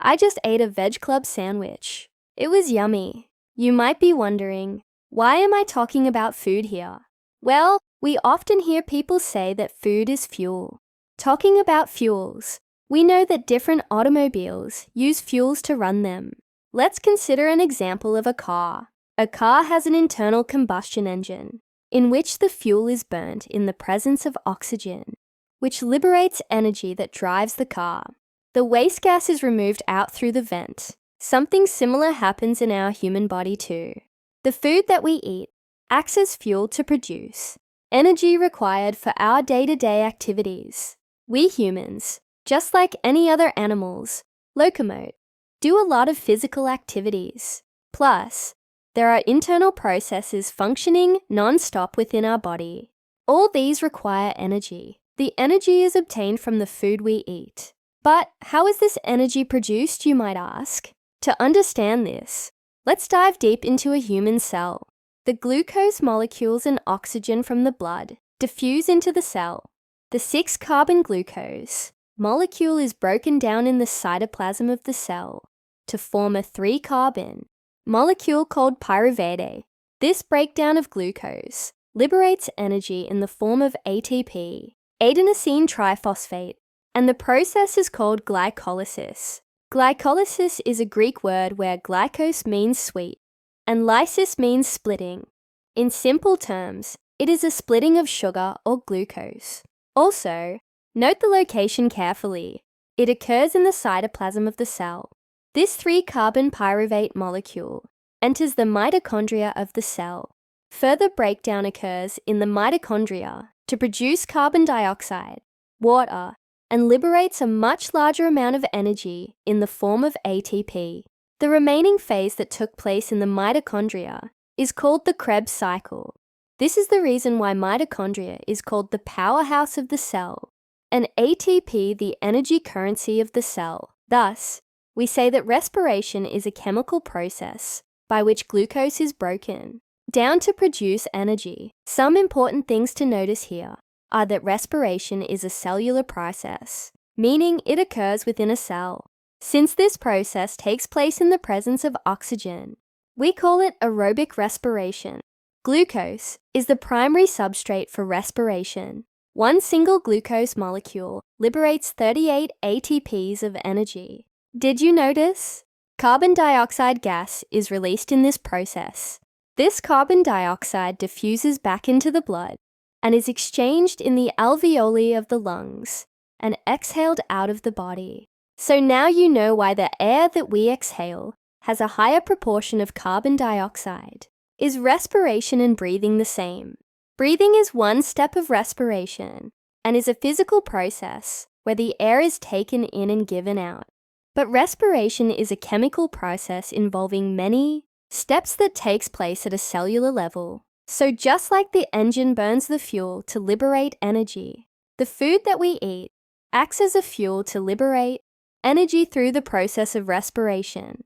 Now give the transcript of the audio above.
I just ate a Veg Club sandwich. It was yummy. You might be wondering, why am I talking about food here? Well, we often hear people say that food is fuel. Talking about fuels, we know that different automobiles use fuels to run them. Let's consider an example of a car. A car has an internal combustion engine, in which the fuel is burnt in the presence of oxygen, which liberates energy that drives the car. The waste gas is removed out through the vent. Something similar happens in our human body too. The food that we eat acts as fuel to produce energy required for our day-to-day activities. We humans, just like any other animals, locomote, do a lot of physical activities. Plus, there are internal processes functioning non-stop within our body. All these require energy. The energy is obtained from the food we eat. But how is this energy produced, you might ask? To understand this, let's dive deep into a human cell. The glucose molecules and oxygen from the blood diffuse into the cell. The 6-carbon glucose molecule is broken down in the cytoplasm of the cell to form a 3-carbon molecule called pyruvate. This breakdown of glucose liberates energy in the form of ATP, adenosine triphosphate, and the process is called glycolysis. Glycolysis is a Greek word where glycos means sweet and lysis means splitting. In simple terms, it is a splitting of sugar or glucose. Also, note the location carefully. It occurs in the cytoplasm of the cell. This 3-carbon pyruvate molecule enters the mitochondria of the cell. Further breakdown occurs in the mitochondria to produce carbon dioxide, water, and liberates a much larger amount of energy in the form of ATP. The remaining phase that took place in the mitochondria is called the Krebs cycle. This is the reason why mitochondria is called the powerhouse of the cell, and ATP the energy currency of the cell. Thus, we say that respiration is a chemical process by which glucose is broken down to produce energy. Some important things to notice here are that respiration is a cellular process, meaning it occurs within a cell. Since this process takes place in the presence of oxygen, we call it aerobic respiration. Glucose is the primary substrate for respiration. One single glucose molecule liberates 38 ATPs of energy. Did you notice? Carbon dioxide gas is released in this process. This carbon dioxide diffuses back into the blood and is exchanged in the alveoli of the lungs and exhaled out of the body. So now you know why the air that we exhale has a higher proportion of carbon dioxide. Is respiration and breathing the same? Breathing is one step of respiration and is a physical process where the air is taken in and given out. But respiration is a chemical process involving many steps that takes place at a cellular level. So just like the engine burns the fuel to liberate energy, the food that we eat acts as a fuel to liberate energy through the process of respiration.